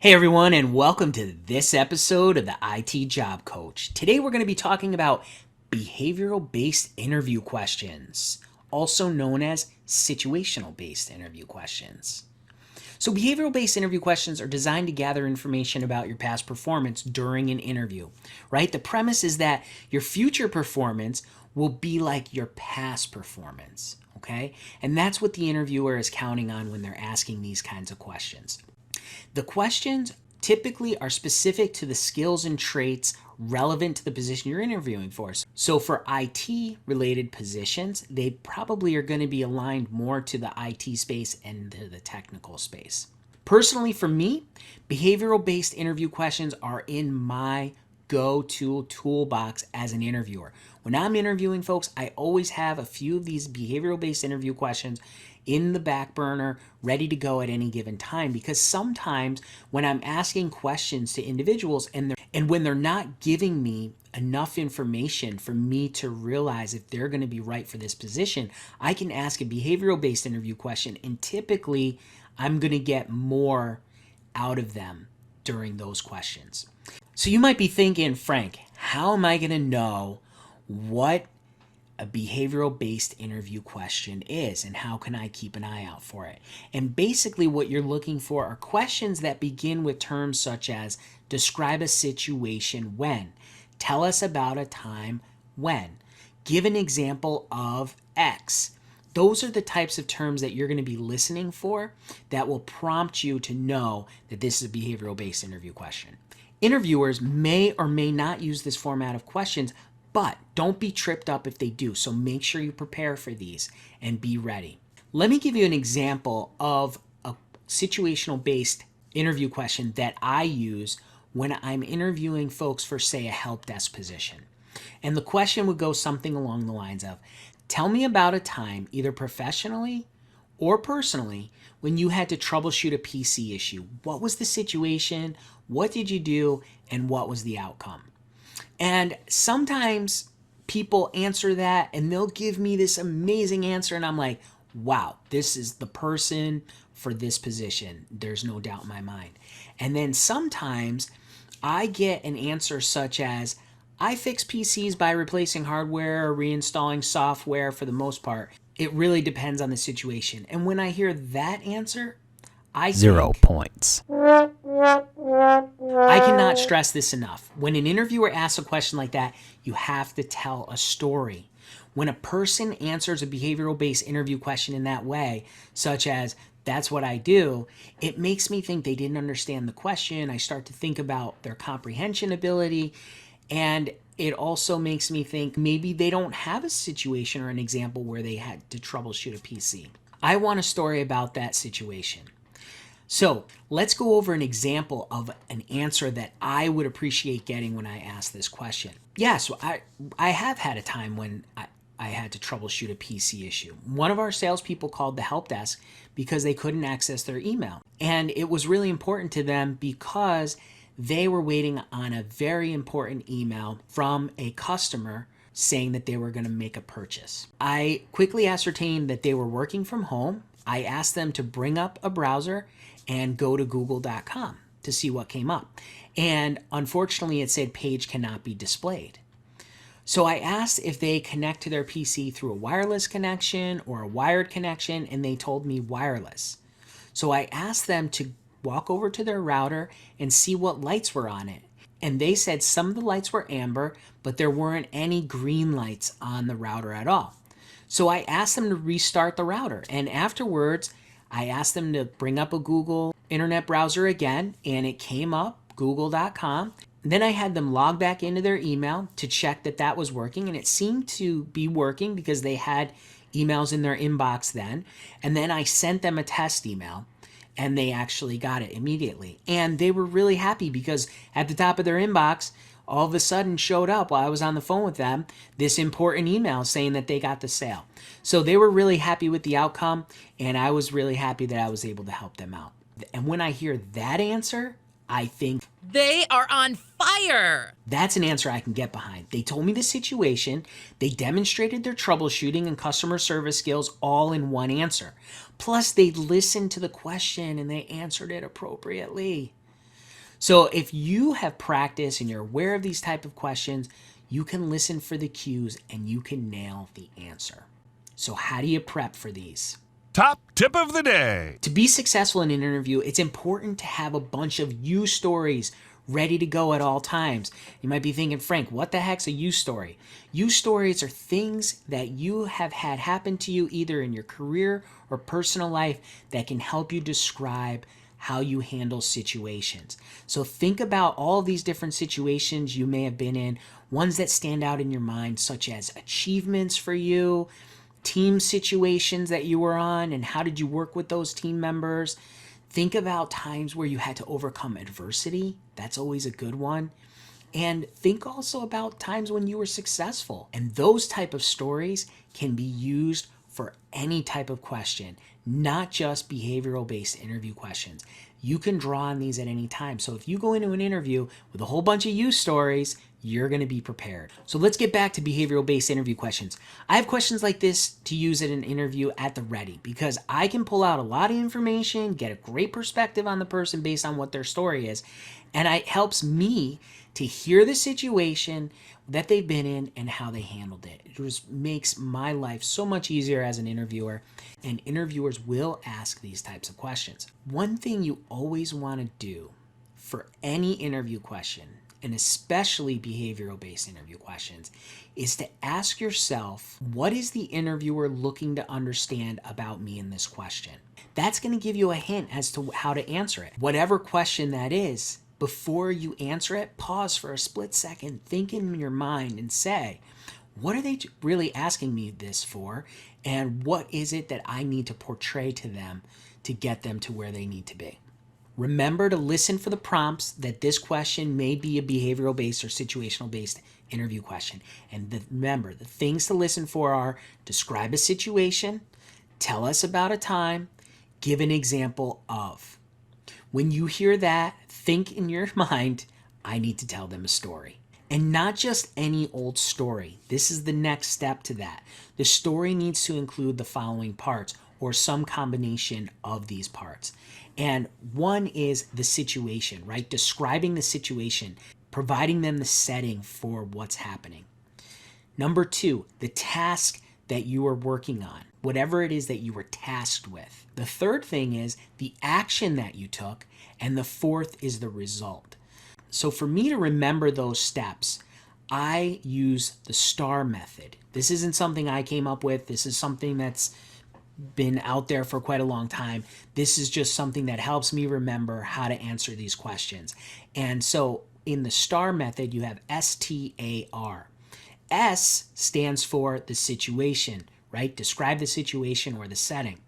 Hey everyone, and welcome to this episode of the IT Job Coach. Today we're going to be talking about behavioral based interview questions, also known as situational based interview questions. So, behavioral based interview questions are designed to gather information about your past performance during an interview, right? The premise is that your future performance will be like your past performance, okay? And that's what the interviewer is counting on when they're asking these kinds of questions. The questions typically are specific to the skills and traits relevant to the position you're interviewing for. So for IT related positions, they probably are going to be aligned more to the IT space and to the technical space. Personally, for me, behavioral based interview questions are in my go-to toolbox as an interviewer. When I'm interviewing folks, I always have a few of these behavioral based interview questions in the back burner ready to go at any given time, because sometimes when I'm asking questions to individuals and when they're not giving me enough information for me to realize if they're going to be right for this position, I can ask a behavioral based interview question, and typically I'm going to get more out of them during those questions. So you might be thinking, Frank, how am I going to know what a behavioral based interview question is and how can I keep an eye out for it? And basically what you're looking for are questions that begin with terms such as describe a situation when, tell us about a time when, give an example of X. Those are the types of terms that you're going to be listening for that will prompt you to know that this is a behavioral based interview question. Interviewers may or may not use this format of questions, but don't be tripped up if they do. So make sure you prepare for these and be ready. Let me give you an example of a situational based interview question that I use when I'm interviewing folks for, say, a help desk position. And the question would go something along the lines of, tell me about a time, either professionally or personally, when you had to troubleshoot a PC issue. What was the situation? What did you do? And what was the outcome? And sometimes people answer that and they'll give me this amazing answer, and I'm like, wow, this is the person for this position. There's no doubt in my mind. And then sometimes I get an answer such as, I fix PCs by replacing hardware or reinstalling software for the most part. It really depends on the situation. And when I hear that answer, I 0 think, points. I cannot stress this enough. When an interviewer asks a question like that, you have to tell a story. When a person answers a behavioral based interview question in that way, such as, that's what I do, it makes me think they didn't understand the question. I start to think about their comprehension ability, and it also makes me think maybe they don't have a situation or an example where they had to troubleshoot a PC. I want a story about that situation. So let's go over an example of an answer that I would appreciate getting when I ask this question. Yeah, so I have had a time when I had to troubleshoot a PC issue. One of our salespeople called the help desk because they couldn't access their email. And it was really important to them because they were waiting on a very important email from a customer saying that they were going to make a purchase. I quickly ascertained that they were working from home. I asked them to bring up a browser and go to google.com to see what came up. And unfortunately, it said page cannot be displayed. So I asked if they connect to their PC through a wireless connection or a wired connection, and they told me wireless. So I asked them to walk over to their router and see what lights were on it. And they said some of the lights were amber, but there weren't any green lights on the router at all. So I asked them to restart the router, and afterwards I asked them to bring up a Google internet browser again, and it came up, google.com. Then I had them log back into their email to check that that was working, and it seemed to be working because they had emails in their inbox then. And then I sent them a test email, and they actually got it immediately. And they were really happy because at the top of their inbox, all of a sudden showed up while I was on the phone with them, this important email saying that they got the sale. So they were really happy with the outcome, and I was really happy that I was able to help them out. And when I hear that answer, I think, they are on fire. That's an answer I can get behind. They told me the situation, they demonstrated their troubleshooting and customer service skills all in one answer. Plus, they listened to the question and they answered it appropriately. So if you have practiced and you're aware of these type of questions, you can listen for the cues and you can nail the answer. So how do you prep for these? Top tip of the day. To be successful in an interview, it's important to have a bunch of you stories ready to go at all times. You might be thinking, Frank, what the heck's a you story? You stories are things that you have had happen to you either in your career or personal life that can help you describe how you handle situations. So think about all these different situations you may have been in, ones that stand out in your mind, such as achievements for you, team situations that you were on, and how did you work with those team members. Think about times where you had to overcome adversity. That's always a good one. And think also about times when you were successful. And those type of stories can be used for any type of question, not just behavioral based interview questions. You can draw on these at any time. So if you go into an interview with a whole bunch of you stories, you're going to be prepared. So let's get back to behavioral based interview questions. I have questions like this to use at an interview at the ready because I can pull out a lot of information, get a great perspective on the person based on what their story is, and it helps me to hear the situation that they've been in and how they handled it. It just makes my life so much easier as an interviewer, and interviewers will ask these types of questions. One thing you always want to do for any interview question, and especially behavioral-based interview questions, is to ask yourself, what is the interviewer looking to understand about me in this question? That's going to give you a hint as to how to answer it. Whatever question that is, before you answer it, pause for a split second, think in your mind and say, what are they really asking me this for? And what is it that I need to portray to them to get them to where they need to be? Remember to listen for the prompts that this question may be a behavioral based or situational based interview question. And remember, the things to listen for are describe a situation, tell us about a time, give an example of. When you hear that, think in your mind, I need to tell them a story. And not just any old story. This is the next step to that. The story needs to include the following parts or some combination of these parts. And one is the situation, right? Describing the situation, providing them the setting for what's happening. Number two, the task that you are working on, whatever it is that you were tasked with. The third thing is the action that you took. And the fourth is the result. So for me to remember those steps, I use the STAR method. This isn't something I came up with. This is something that's been out there for quite a long time. This is just something that helps me remember how to answer these questions. And so in the STAR method, you have STAR. S stands for the situation, right? Describe the situation or the setting.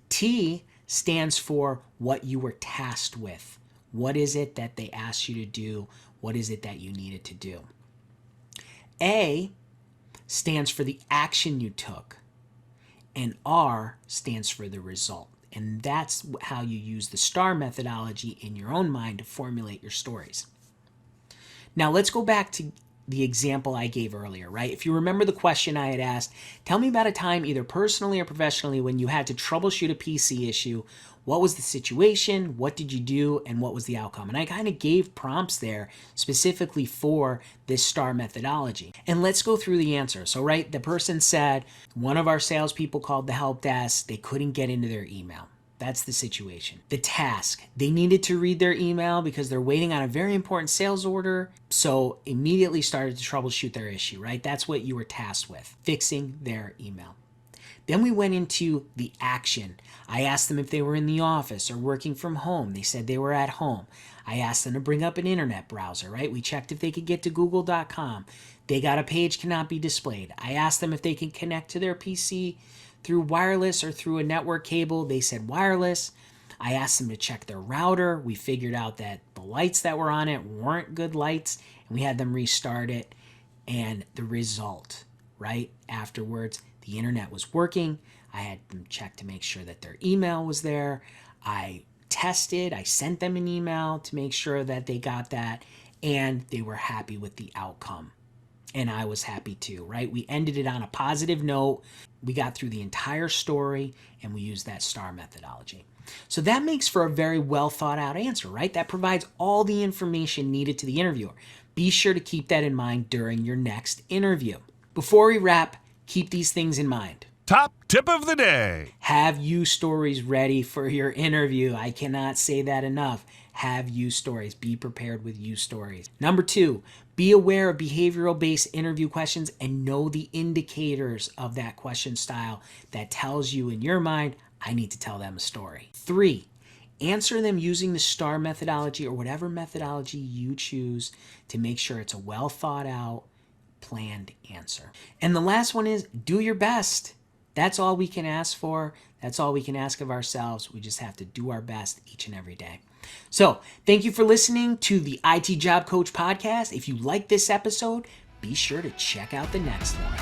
T stands for what you were tasked with. What is it that they asked you to do? What is it that you needed to do? A stands for the action you took. And R stands for the result. And that's how you use the STAR methodology in your own mind to formulate your stories. Now let's go back to the example I gave earlier, right? If you remember the question I had asked, tell me about a time either personally or professionally when you had to troubleshoot a PC issue. What was the situation? What did you do? And what was the outcome? And I kind of gave prompts there specifically for this STAR methodology. And let's go through the answer. So, right, the person said, one of our salespeople called the help desk. They couldn't get into their email. That's the situation. The task, they needed to read their email because they're waiting on a very important sales order. So immediately started to troubleshoot their issue, right? That's what you were tasked with, fixing their email. Then we went into the action. I asked them if they were in the office or working from home. They said they were at home. I asked them to bring up an internet browser, right? We checked if they could get to google.com. They got a page cannot be displayed. I asked them if they could connect to their PC through wireless or through a network cable. They said wireless. I asked them to check their router. We figured out that the lights that were on it weren't good lights, and we had them restart it. And the result, right? Afterwards, the internet was working. I had them check to make sure that their email was there. I tested. I sent them an email to make sure that they got that, and they were happy with the outcome. And I was happy too, right? We ended it on a positive note. We got through the entire story and we used that STAR methodology. So that makes for a very well thought out answer, right? That provides all the information needed to the interviewer. Be sure to keep that in mind during your next interview. Before we wrap, keep these things in mind. Top tip of the day. Have you stories ready for your interview. I cannot say that enough. Have you stories. Be prepared with you stories. Number 2, be aware of behavioral-based interview questions and know the indicators of that question style that tells you in your mind, I need to tell them a story. 3, answer them using the STAR methodology or whatever methodology you choose to make sure it's a well thought out, planned answer. And the last one is do your best. That's all we can ask for. That's all we can ask of ourselves. We just have to do our best each and every day. So thank you for listening to the IT Job Coach podcast. If you like this episode, be sure to check out the next one.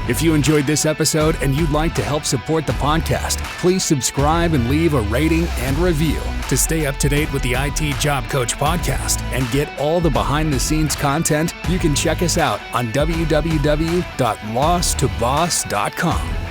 If you enjoyed this episode and you'd like to help support the podcast, please subscribe and leave a rating and review. To stay up to date with the IT Job Coach podcast and get all the behind-the-scenes content, you can check us out on www.losttoboss.com.